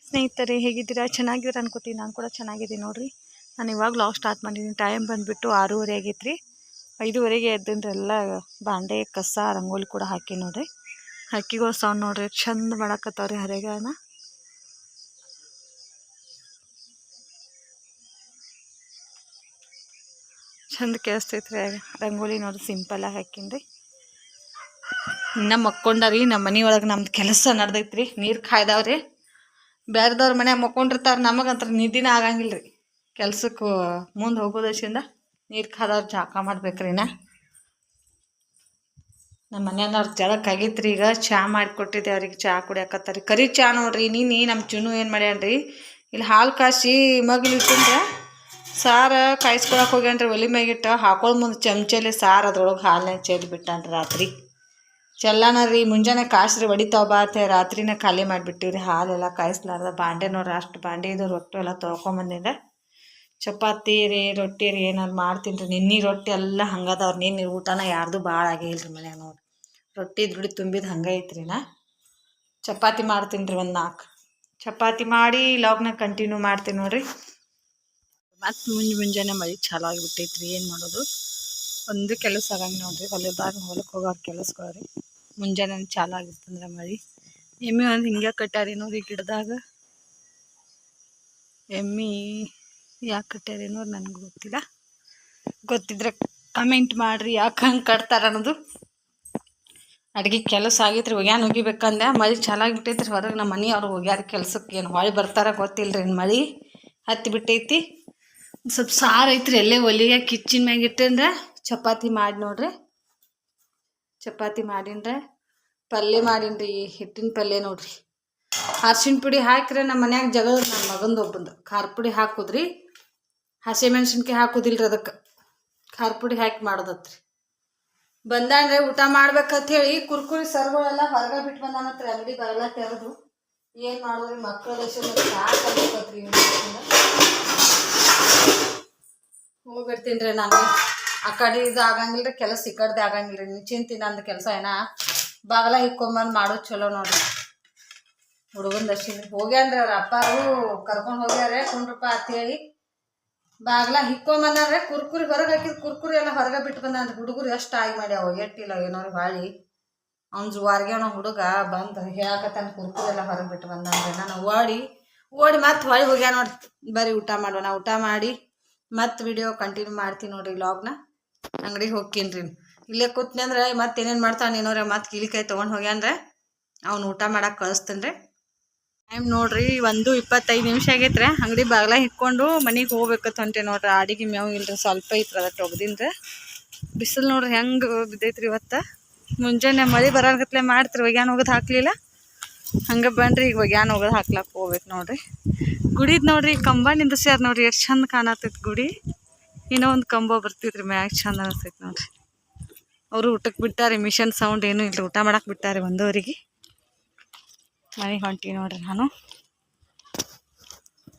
ಸ್ನೇಹಿತರೆ ಹೇಗಿದ್ದೀರಾ? ಚೆನ್ನಾಗಿದ್ದೀರಾ ಅನ್ಕೋತೀನಿ. ನಾನು ಕೂಡ ಚೆನ್ನಾಗಿದ್ದೀನಿ ನೋಡ್ರಿ. ನಾನು ಇವಾಗ ಲಾಗ್ ಸ್ಟಾರ್ಟ್ ಮಾಡಿದ್ದೀನಿ. ಟೈಮ್ ಬಂದುಬಿಟ್ಟು 6:30 ಆಗೈತೆ ರೀ. 5:30ಗೆ ಎದ್ದಂದ್ರೆ ಎಲ್ಲ ಬಾಂಡೆ ಕಸ ರಂಗೋಲಿ ಕೂಡ ಹಾಕಿ ನೋಡ್ರಿ. ಹಕ್ಕಿಗಳು ಸೌಂಡ್ ನೋಡ್ರಿ ಚಂದ ಮಾಡಾಕತ್ತಾವ್ರಿ. ಹರೆಗಳನ್ನ ಚಂದ ಕೇಳಿಸ್ತೈತ್ರಿ. ರಂಗೋಲಿ ನೋಡ್ರಿ ಸಿಂಪಲ್ಲಾಗಿ ಹಾಕಿನ್ರಿ. ಇನ್ನು ಮಕ್ಕೊಂಡಾರಿ. ನಮ್ಮ ಮನೆ ಒಳಗೆ ನಮ್ದು ಕೆಲಸ ನಡ್ದೈತ್ರಿ. ನೀರು ಕಾಯ್ದಾವ್ರಿ. ಬೇರೆದವ್ರ ಮನ್ಯಾಗ ಮಕ್ಕೊಂಡಿರ್ತಾರೆ. ನಮಗಂತ್ರ ನಿದ್ದಿನ ಆಗಂಗಿಲ್ಲ ರೀ. ಕೆಲ್ಸಕ್ಕೆ ಮುಂದೆ ಹೋಗೋದಶಿಂದ ನೀರು ಕಾದವ್ರು ಜಾಕ ಮಾಡ್ಬೇಕ್ರಿ. ನಮ್ಮ ಮನೆಯವ್ರು ಜಳಕ್ಕೆ ಆಗೈತ್ರಿ. ಈಗ ಚಹಾ ಮಾಡಿಕೊಟ್ಟಿದ್ದೆ ಅವ್ರಿಗೆ. ಚಹಾ ಕುಡಿಯಾಕತ್ತಾರೆ. ಕರಿ ಚಹಾ ನೋಡ್ರಿ. ನೀನು ನಮ್ಮ ಚುನು ಏನು ಮಾಡ್ಯಾನ್ರಿ, ಇಲ್ಲಿ ಹಾಲು ಕಾಸಿ ಮಗ್ಲು ಇಟ್ಟಿಂದ್ರೆ ಸಾರು ಕಾಯಿಸ್ಕೊಳಕ್ಕೆ ಹೋಗ್ಯಾನ್ರಿ. ಒಲಿ ಮ್ಯಾಗಿಟ್ಟು ಹಾಕೊಳ್ಳೋ ಮುಂದೆ ಚಮಚಲಿ ಸಾರು ಅದ್ರೊಳಗೆ ಹಾಲನ್ನ ಚೆಲ್ಲಿ ಬಿಟ್ಟಾನ್ರಿ. ರಾತ್ರಿ ಚೆಲ್ಲನ ರೀ. ಮುಂಜಾನೆ ಕಾಸ್ರಿ ಹೊಡಿತಾವ ಬಾತೆ ರಾತ್ರಿನೇ ಖಾಲಿ ಮಾಡಿಬಿಟ್ಟಿವ್ರಿ. ಹಾಲೆಲ್ಲ ಕಾಯಿಸ್ಲಾರ್ದ ಬಾಂಡೆ ನೋಡ್ರಿ. ಅಷ್ಟು ಬಾಂಡೆ ಇದು. ರೊಟ್ಟಿ ಎಲ್ಲ ತೊಳ್ಕೊಂಬಂದಿದ್ದೆ. ಚಪಾತಿ ರೀ ರೊಟ್ಟಿ ರೀ ಏನಾರು ಮಾಡ್ತೀನಿ ರೀ. ನಿನ್ನೆ ರೊಟ್ಟಿ ಎಲ್ಲ ಹಂಗದವ್ರು. ನಿನ್ನೆ ಊಟನ ಯಾರ್ದು ಭಾಳ ಆಗಿಲ್ರಿ ಮನ್ಯಾಗ ನೋಡ್ರಿ. ರೊಟ್ಟಿ ದುಡಿ ತುಂಬಿದ್ದು ಹಂಗೆ ಐತ್ರಿ. ಚಪಾತಿ ಮಾಡ್ತೀನಿ ರೀ. ಒಂದು 4 ಚಪಾತಿ ಮಾಡಿ ಲಾಗ್ನ ಕಂಟಿನ್ಯೂ ಮಾಡ್ತೀನಿ ನೋಡ್ರಿ. ಮತ್ತು ಮುಂಜಾನೆ ಮಳೆ ಚಾಲು ಆಗಿಬಿಟ್ಟೈತ್ರಿ. ಏನು ಮಾಡೋದು, ಒಂದು ಕೆಲಸ ಆಗಂಗೆ ನೋಡ್ರಿ. ಹೊಲಕ್ಕೆ ಹೋಗೋರು ಕೆಲಸಗಳು ರೀ. ಮುಂಜಾನೆ ಚಾಲು ಆಗಿರ್ತಂದ್ರೆ ಮಳೆ. ಎಮ್ಮೆ ಒಂದು ಹಿಂಗೆ ಕಟ್ಟಾರಿ ನೋಡ್ರಿ ಗಿಡದಾಗ. ಎಮ್ಮೆ ಯಾಕೆ ಕಟ್ಟಾರಿ ನೋಡಿ ನನಗೆ ಗೊತ್ತಿಲ್ಲ. ಗೊತ್ತಿದ್ರೆ ಕಮೆಂಟ್ ಮಾಡಿರಿ ಯಾಕೆ ಹಂಗೆ ಕಟ್ತಾರ ಅನ್ನೋದು. ಅಡುಗೆ ಕೆಲಸ ಆಗೈತ್ರಿ. ಒಗ್ಯಾನ ಹೋಗಿಬೇಕಂದೆ ಮಳೆ ಚಾಲಾಗಿಬಿಟ್ಟೈತ್ರಿ. ಹೊರಗೆ ನಮ್ಮ ಮನೆಯವ್ರು ಹೋಗ್ಯಾರ ಕೆಲ್ಸಕ್ಕೆ. ಏನು ಹೊಳೆ ಬರ್ತಾರ ಗೊತ್ತಿಲ್ಲ ರೀ. ಮಳೆ ಹತ್ತಿ ಬಿಟ್ಟೈತಿ. ಸ್ವಲ್ಪ ಸಾರು ಐತ್ರಿ. ಎಲ್ಲೇ ಒಲಿಗೆ ಕಿಚ್ಚಿನ ಮ್ಯಾಗ ಇಟ್ಟಂದ್ರೆ ಚಪಾತಿ ಮಾಡಿ ನೋಡ್ರಿ. ಚಪಾತಿ ಮಾಡೀನ್ರೆ. ಪಲ್ಯ ಮಾಡೀನ್ರಿ. ಹಿಟ್ಟಿನ ಪಲ್ಯ ನೋಡ್ರಿ. ಅರ್ಶಿಣ ಪುಡಿ ಹಾಕಿದ್ರೆ ನಮ್ಮ ಮನ್ಯಾಗ ಜಗಳ. ನನ್ನ ಮಗಂದು ಒಬ್ಬಂದು ಖಾರ ಪುಡಿ ಹಾಕುದ್ರಿ. ಹಸಿಮೆಣ್ಸಿನ್ಕಾಯಿ ಹಾಕೋದಿಲ್ರಿ. ಅದಕ್ಕೆ ಖಾರ ಪುಡಿ ಹಾಕಿ ಮಾಡೋದತ್ರಿ. ಬಂದಾನ್ರಿ ಊಟ ಮಾಡ್ಬೇಕಂತ ಹೇಳಿ ಕುರ್ಕುರಿ ಸರ್ಗಳೆಲ್ಲ ಹೊರಗೆ ಬಿಟ್ಟು ಬಂದಾನತ್ರಿ. ಅಂಗಡಿ ಬರಲ್ಲ ತೆರೆದು. ಏನು ಮಾಡೋದ್ರಿ ಮಕ್ಕಳ ಸಾಕಾಗತ್ರಿ. ಹೋಗ್ಬಿಡ್ತೀನಿ ರೀ. ನಾನು ಆ ಕಡೆ ಇದು ಆಗಂಗಿಲ್ಲ ರೀ. ಕೆಲಸ ಈ ಕಡೆದೇ ಆಗಂಗಿಲ್ಲ ರೀ. ನಿಶ್ಚಿಂತಿ ನಂದು ಕೆಲಸ ಏನ ಬಾಗಲ ಹಿಕ್ಕೊಂಬಂದು ಮಾಡೋದು ಚಲೋ ನೋಡ್ರಿ. ಹುಡುಗನ ದರ್ಶನ ಹೋಗ್ಯಾನ್ರಿ. ಅವ್ರ ಅಪ್ಪಾರು ಕರ್ಕೊಂಡು ಹೋಗ್ಯಾರ ಕುಂಡ್ರಪ್ಪ ಅಂತೇಳಿ. ಬಾಗ್ಲ ಹಿಕ್ಕೊಂಬಂದ್ರೆ ಕುರ್ಕುರಿ ಹೊರಗೆ ಹಾಕಿದ್ ಕುರ್ಕುರಿ ಎಲ್ಲ ಹೊರಗೆ ಬಿಟ್ಟು ಬಂದಾನ್ರಿ. ಹುಡುಗರು ಎಷ್ಟು ಆಗಿ ಮಾಡ್ಯಾವ ಎಟ್ಟಿಲ್ಲ ಏನೋರಿ ಬಾಳಿ. ಅವ್ನ ಜುವಾರ್ಗೆ ಅವನ ಹುಡುಗ ಬಂದು ಹೇಳಕತ್ತಾನ ಕುರ್ಕುರಿ ಎಲ್ಲ ಹೊರಗೆ ಬಿಟ್ಟು ಬಂದಾನ್ರಿ. ನಾನು ಓಡಿ ಮತ್ತೆ ಹೊಳಿ ಹೋಗ್ಯಾ ನೋಡ್ರಿ. ಬರೀ ಊಟ ಮಾಡೋಣ. ಊಟ ಮಾಡಿ ಮತ್ತೆ ವಿಡಿಯೋ ಕಂಟಿನ್ಯೂ ಮಾಡ್ತೀನಿ ನೋಡ್ರಿ. ಲಾಗ್ನ ಅಂಗಡಿಗೆ ಹೋಗ್ತೀನಿ ರೀ. ಇಲ್ಲೇ ಕೂತ್ನಿ ಅಂದ್ರೆ ಮತ್ತೆ ಏನೇನು ಮಾಡ್ತಾನೆ ಏನೋರ. ಮತ್ತೆ ಕಿಲಿಕಾಯಿ ತೊಗೊಂಡು ಹೋಗ್ಯಾನ್ರೆ. ಅವ್ನು ಊಟ ಮಾಡಕ್ಕೆ ಕಳಿಸ್ತೀನಿ ರೀ. ಟೈಮ್ ನೋಡ್ರಿ 1:25 ಆಗೈತ್ರಿ. ಅಂಗಡಿ ಬಾಗ್ಲ ಹಿಕ್ಕೊಂಡು ಮನೆಗೆ ಹೋಗ್ಬೇಕಂತ ಹೊಂಟೆ ನೋಡ್ರಿ. ಆಡಿಗೆ ಮೇವು ಇಲ್ರಿ. ಸ್ವಲ್ಪ ಐತ್ರಿ ಅದಕ್ಕೆ ಒಗ್ದಿನ್ರಿ. ಬಿಸಿಲು ನೋಡ್ರಿ ಹೆಂಗೆ ಬಿದ್ದೈತ್ರಿ ಇವತ್ತು. ಮುಂಜಾನೆ ಮಳೆ ಬರೋಗತ್ಲೆ ಮಾಡ್ತೀರಿ. ಒಗ್ಯಾನ ಹೋಗೋದು ಹಾಕ್ಲಿಲ್ಲ. ಹಂಗೆ ಬನ್ರಿ ಈಗ ಒಗ್ಯಾನ ಹೋಗೋದು ಹಾಕ್ಲಕ್ಕೆ ಹೋಗ್ಬೇಕು ನೋಡ್ರಿ. ಗುಡಿದ್ ನೋಡ್ರಿ ಕಂಬ ನಿಂದಿಸ್ಯಾರ ನೋಡ್ರಿ. ಎಷ್ಟು ಚಂದ ಕಾಣತೈತಿ ಗುಡಿ. ಇನ್ನೂ ಒಂದು ಕಂಬ ಬರ್ತಿದ್ರಿ ಮ್ಯಾಗ. ಚಂದ ಅನಿಸ್ತೈತಿ ನೋಡ್ರಿ. ಅವರು ಊಟಕ್ಕೆ ಬಿಟ್ಟಾರೆ. ಮಿಷನ್ ಸೌಂಡ್ ಏನೂ ಇಲ್ರಿ. ಊಟ ಮಾಡಕ್ಕೆ ಬಿಟ್ಟಾರೆ 1:00ಗೆ. ಮನೆಗೆ ಹೊಂಟಿ ನೋಡ್ರಿ. ನಾನು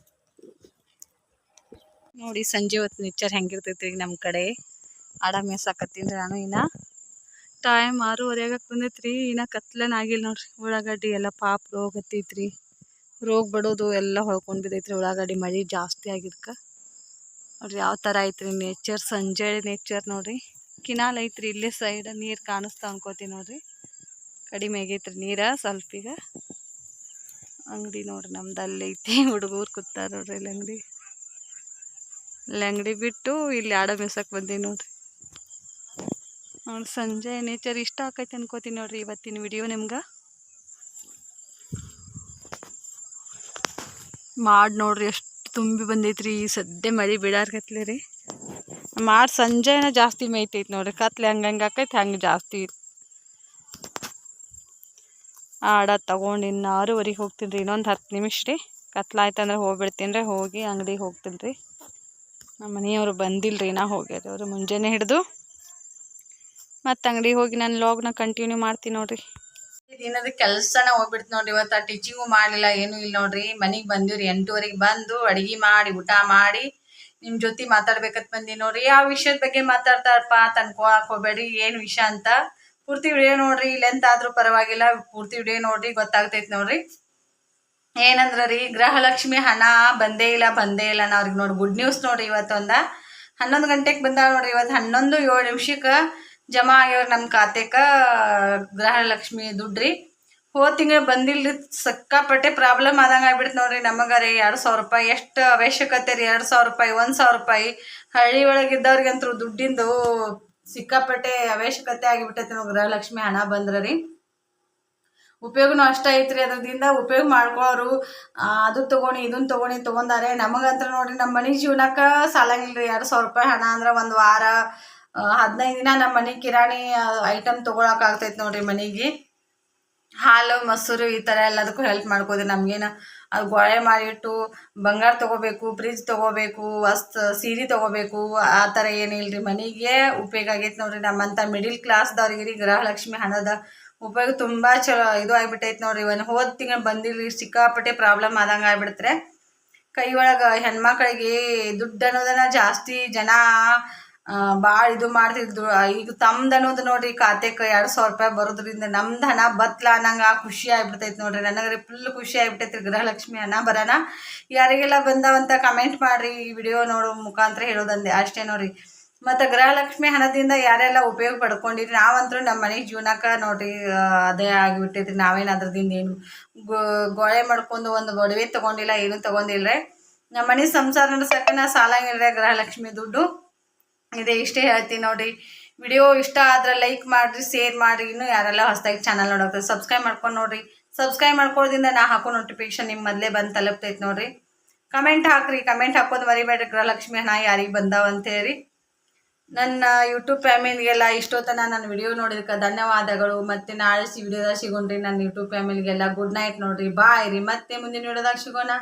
ನೋಡಿ ಸಂಜೆ ಹೊತ್ತು ನೇಚರ್ ಹೆಂಗಿರ್ತೈತಿ ಈಗ ನಮ್ಮ ಕಡೆ. ಆಡ ಮೇಸಾಕತ್ತೀನಿ ರೀ ನಾನು. ಇನ್ನು ಟೈಮ್ 6:30 ಆಗಕ್ಕೆ ಬಂದೈತ್ರಿ. ಇನ್ನು ಕತ್ಲೇನ ಆಗಿಲ್ಲ ನೋಡ್ರಿ. ಉಳ್ಳಾಗಡ್ಡಿ ಎಲ್ಲ ಪಾಪ ರೋಗ ಹತ್ತೈತ್ರಿ. ರೋಗ ಬಡೋದು ಎಲ್ಲ ಹೊಳ್ಕೊಂಡು ಬಿದ್ದೈತ್ರಿ. ಉಳ್ಳಾಗಡ್ಡಿ ಮಳೆ ಜಾಸ್ತಿ ಆಗಿದ್ಕೆ ನೋಡ್ರಿ ಯಾವ ಥರ ಐತ್ರಿ ನೇಚರ್. ಸಂಜೆ ನೇಚರ್ ನೋಡ್ರಿ. ಕಿನಾಲ್ ಐತ್ರಿ ಇಲ್ಲೇ ಸೈಡ್. ನೀರು ಕಾಣಿಸ್ತಾ ಅನ್ಕೋತೀನಿ ನೋಡ್ರಿ. ಕಡಿಮೆ ಆಗೈತ್ರಿ ನೀರು ಸ್ವಲ್ಪ ಈಗ. ಅಂಗಡಿ ನೋಡ್ರಿ ನಮ್ದು ಅಲ್ಲಿ ಐತಿ. ಹುಡುಗರು ಕೂತಾರ ನೋಡ್ರಿ ಇಲ್ಲಿ ಅಂಗಡಿ. ಇಲ್ಲಿ ಅಂಗಡಿ ಬಿಟ್ಟು ಇಲ್ಲಿ ಆಡ ಮೇಸಕ್ಕೆ ಬಂದೀನಿ ನೋಡ್ರಿ. ಸಂಜೆ ನೇಚರ್ ಇಷ್ಟ ಆಕೈತಿ ಅನ್ಕೋತೀನಿ ನೋಡ್ರಿ ಇವತ್ತಿನ ವಿಡಿಯೋ ನಿಮ್ಗೆ. ಮಾಡಿ ನೋಡ್ರಿ ಎಷ್ಟು ತುಂಬಿ ಬಂದೈತ್ರಿ. ಸದ್ಯ ಮಳೆ ಬಿಡಾರ್ಗತ್ಲೆ ರೀ. ಮಾಡಿ ಸಂಜೆನ ಜಾಸ್ತಿ ಮೇಯ್ತೈತಿ ನೋಡ್ರಿ. ಕತ್ಲೆ ಹಂಗೆ ಆಕೈತಿ ಹಂಗೆ ಜಾಸ್ತಿ. ಆಡ ತಗೊಂಡು ಇನ್ನು 6:30ಗೆ ಹೋಗ್ತೀನಿ ರೀ. ಇನ್ನೊಂದು 10 ನಿಮಿಷ ರೀ. ಕತ್ಲಾಯ್ತಂದ್ರೆ ಹೋಗ್ಬಿಡ್ತೀನಿ ರೀ. ಹೋಗಿ ಅಂಗಡಿಗೆ ಹೋಗ್ತೀನಿ ರೀ. ನಮ್ಮ ಮನೆಯವರು ಬಂದಿಲ್ಲ ರೀ. ನಾ ಹೋಗ್ಯಾರ ಅವರು ಮುಂಜಾನೆ ಹಿಡಿದು. ಮತ್ತು ಅಂಗಡಿಗೆ ಹೋಗಿ ನಾನು ಲಾಗ್ನ ಕಂಟಿನ್ಯೂ ಮಾಡ್ತೀನಿ ನೋಡ್ರಿ. ದಿನದ ಕೆಲಸನ ಹೋಗ್ಬಿಡ್ತು ನೋಡ್ರಿ. ಇವತ್ತು ಟೀಚಿಂಗು ಮಾಡಲಿಲ್ಲ ಏನೂ ಇಲ್ಲ ನೋಡ್ರಿ. ಮನೆಗೆ ಬಂದಿವ್ರಿ 8:30ಗೆ ಬಂದು ಅಡುಗೆ ಮಾಡಿ ಊಟ ಮಾಡಿ ನಿಮ್ಮ ಜೊತೆ ಮಾತಾಡ್ಬೇಕಂತ ಬಂದೀನಿ ನೋಡ್ರಿ. ಯಾವ ವಿಷಯದ ಬಗ್ಗೆ ಮಾತಾಡ್ತಾರಪ್ಪ ಅಂತ ಅನ್ಕೊಳಕ್ಕೆ ಹೋಗ್ಬೇಡಿ. ಏನು ವಿಷಯ ಅಂತ ಪೂರ್ತಿ ವಿಡಿಯೋ ನೋಡ್ರಿ. ಲೆಂತ್ ಆದರೂ ಪರವಾಗಿಲ್ಲ. ಪೂರ್ತಿ ವಿಡಿಯೋ ನೋಡ್ರಿ ಗೊತ್ತಾಗ್ತೈತಿ ನೋಡ್ರಿ. ಏನಂದ್ರೆ ರೀ ಗೃಹಲಕ್ಷ್ಮಿ ಹಣ ಬಂದೇ ಇಲ್ಲ ನಾ ಅವ್ರಿಗೆ ನೋಡಿ ಗುಡ್ ನ್ಯೂಸ್ ನೋಡ್ರಿ. ಇವತ್ತೊಂದ 11 ಗಂಟೆಗೆ ಬಂದಾವ ನೋಡ್ರಿ. ಇವತ್ತು 11:07 ಜಮಾ ಆಗ್ಯವ್ರಿ ನಮ್ಮ ಖಾತೆಗೆ ಗೃಹಲಕ್ಷ್ಮಿ ದುಡ್ಡ್ರಿ. ಹೋದ ತಿಂಗಳು ಬಂದಿಲ್ರಿ. ಸಿಕ್ಕಾಪಟ್ಟೆ ಪ್ರಾಬ್ಲಮ್ ಆದಂಗೆ ಆಗ್ಬಿಡ್ತು ನೋಡ್ರಿ ನಮಗೆ ರೀ. 2,000 ರೂಪಾಯಿ ಎಷ್ಟು ಅವಶ್ಯಕತೆ ರೀ. 2,000 ರೂಪಾಯಿ 1,000 ರೂಪಾಯಿ ಹಳ್ಳಿ ಒಳಗಿದ್ದವ್ರಿಗಂತೂ ದುಡ್ಡಿಂದು ಸಿಕ್ಕಾಪಟ್ಟೆ ಅವಶ್ಯಕತೆ ಆಗಿಬಿಟ್ಟೈತೆ ನಾವು ಗೃಹಲಕ್ಷ್ಮಿ ಹಣ ಬಂದ್ರೆ ರೀ. ಉಪಯೋಗನೂ ಅಷ್ಟ ಐತ್ರಿ. ಅದ್ರದಿಂದ ಉಪಯೋಗ ಮಾಡ್ಕೊಳ್ಳೋರು ಅದು ತೊಗೊಂಡು ಇದನ್ನು ತೊಗೊಂಡಾರೆ. ನಮಗಂತ್ರ ನೋಡ್ರಿ ನಮ್ಮ ಮನೆ ಜೀವನಕ್ಕೆ ಸಾಲಂಗಿಲ್ಲ ರೀ. 2,000 ರೂಪಾಯಿ ಹಣ ಅಂದ್ರೆ ಒಂದು ವಾರ 15 ದಿನ ನಮ್ಮ ಮನೆ ಕಿರಾಣಿ ಐಟಮ್ ತೊಗೊಳಕ್ಕಾಗ್ತೈತೆ ನೋಡ್ರಿ. ಮನೆಗೆ ಹಾಲು ಮೊಸರು ಈ ಥರ ಎಲ್ಲದಕ್ಕೂ ಹೆಲ್ಪ್ ಮಾಡ್ಕೋದ್ರಿ. ನಮಗೇನು ಅದು ಗೊಳೆ ಮಾಡಿಟ್ಟು ಬಂಗಾರ ತೊಗೋಬೇಕು, ಫ್ರಿಜ್ ತೊಗೋಬೇಕು, ಸೀರೆ ತೊಗೋಬೇಕು ಆ ಥರ ಏನಿಲ್ಲ ರೀ. ಮನೆಗೆ ಉಪಯೋಗ ಆಗೈತೆ ನೋಡ್ರಿ. ನಮ್ಮಂಥ ಮಿಡಿಲ್ ಕ್ಲಾಸ್ದವ್ರಿಗೆ ರೀ ಗೃಹಲಕ್ಷ್ಮಿ ಹಣದ ಉಪಯೋಗ ತುಂಬ ಚಲೋ ಇದು ಆಗಿಬಿಟ್ಟೈತೆ ನೋಡ್ರಿ. ಹೋದ ತಿಂಗಳು ಬಂದಿಲ್ಲ, ಸಿಕ್ಕಾಪಟ್ಟೆ ಪ್ರಾಬ್ಲಮ್ ಆದಂಗೆ ಆಗ್ಬಿಡ್ತಾರೆ. ಕೈ ಒಳಗೆ ಹೆಣ್ಮಕ್ಳಿಗೆ ದುಡ್ಡು ಅನ್ನೋದನ್ನ ಜಾಸ್ತಿ ಜನ ಭಾಳ ಇದು ಮಾಡ್ತಿದ್ರು. ಈಗ ತಮ್ದು ಅನ್ನೋದು ನೋಡ್ರಿ ಖಾತೆಗೆ 2,000 ರೂಪಾಯಿ ಬರೋದ್ರಿಂದ ನಮ್ದು ಹಣ ಬತ್ಲ ಅನ್ನಂಗೆ ಖುಷಿ ಆಗ್ಬಿಡ್ತೈತೆ ನೋಡ್ರಿ. ನನಗೆ ರೀ ಫುಲ್ ಖುಷಿ ಆಗ್ಬಿಟ್ಟೈತೆ ಗೃಹಲಕ್ಷ್ಮಿ ಹಣ ಬರೋಣ. ಯಾರಿಗೆಲ್ಲ ಬಂದಾವಂತ ಕಮೆಂಟ್ ಮಾಡಿರಿ. ಈ ವಿಡಿಯೋ ನೋಡೋ ಮುಖಾಂತರ ಹೇಳೋದಂದೆ ಅಷ್ಟೇ ನೋಡ್ರಿ. ಮತ್ತು ಗೃಹಲಕ್ಷ್ಮಿ ಹಣದಿಂದ ಯಾರೆಲ್ಲ ಉಪಯೋಗ ಪಡ್ಕೊಂಡಿರಿ. ನಾವಂತರೂ ನಮ್ಮ ಮನೆ ಜೀವನಕ್ಕೆ ನೋಡ್ರಿ ಅದೇ ಆಗಿಬಿಟ್ಟೈತಿ. ನಾವೇನು ಅದ್ರದಿಂದ ಏನು ಗೊಳೆ ಮಾಡ್ಕೊಂಡು ಒಂದು ಒಡವೆ ತೊಗೊಂಡಿಲ್ಲ, ಏನೂ ತೊಗೊಂಡಿಲ್ಲ. ನಮ್ಮ ಮನೆ ಸಂಸಾರ ನಡೆಸೋಕೆ ನಾ ಸಾಲಂಗಿಲ್ಲ ಗೃಹಲಕ್ಷ್ಮಿ ದುಡ್ಡು. ಇಷ್ಟೇ ಹೇಳ್ತೀನಿ ನೋಡ್ರಿ. ವಿಡಿಯೋ ಇಷ್ಟ ಆದ್ರೆ ಲೈಕ್ ಮಾಡಿರಿ, ಶೇರ್ ಮಾಡಿರಿ. ಇನ್ನೂ ಯಾರೆಲ್ಲ ಹೊಸದಾಗಿ ಚಾನಲ್ ನೋಡೋಕೆ ಸಬ್ಸ್ಕ್ರೈಬ್ ಮಾಡ್ಕೊಂಡು ನೋಡ್ರಿ. ಸಬ್ಸ್ಕ್ರೈಬ್ ಮಾಡ್ಕೊಳ್ಳೋದ್ರಿಂದ ನಾ ಹಾಕೋ ನೋಟಿಫಿಕೇಶನ್ ನಿಮ್ಮ ಮೊದಲೇ ಬಂದು ತಲುಪ್ತೈತೆ ನೋಡ್ರಿ. ಕಮೆಂಟ್ ಹಾಕ್ರಿ. ಕಮೆಂಟ್ ಹಾಕೋದು ಮರಿಬೇಡ್ರಿ. ಗೃಹಲಕ್ಷ್ಮಿ ಹಣ ಯಾರಿಗೆ ಬಂದಾವ ಅಂತೇಳಿ. ನನ್ನ ಯೂಟ್ಯೂಬ್ ಫ್ಯಾಮಿಲಿಗೆಲ್ಲ ಇಷ್ಟೊತ್ತನ ನನ್ನ ವಿಡಿಯೋ ನೋಡಿದಕ್ಕೆ ಧನ್ಯವಾದಗಳು. ಮತ್ತು ನಾಳೆ ವಿಡಿಯೋದಾಗ ಸಿಗೋಣ್ರಿ. ನನ್ನ ಯೂಟ್ಯೂಬ್ ಫ್ಯಾಮಿಲಿಗೆಲ್ಲ ಗುಡ್ ನೈಟ್ ನೋಡ್ರಿ. ಬಾಯ್ ರೀ. ಮತ್ತೆ ಮುಂದಿನ ವಿಡಿಯೋದಾಗ ಸಿಗೋಣ.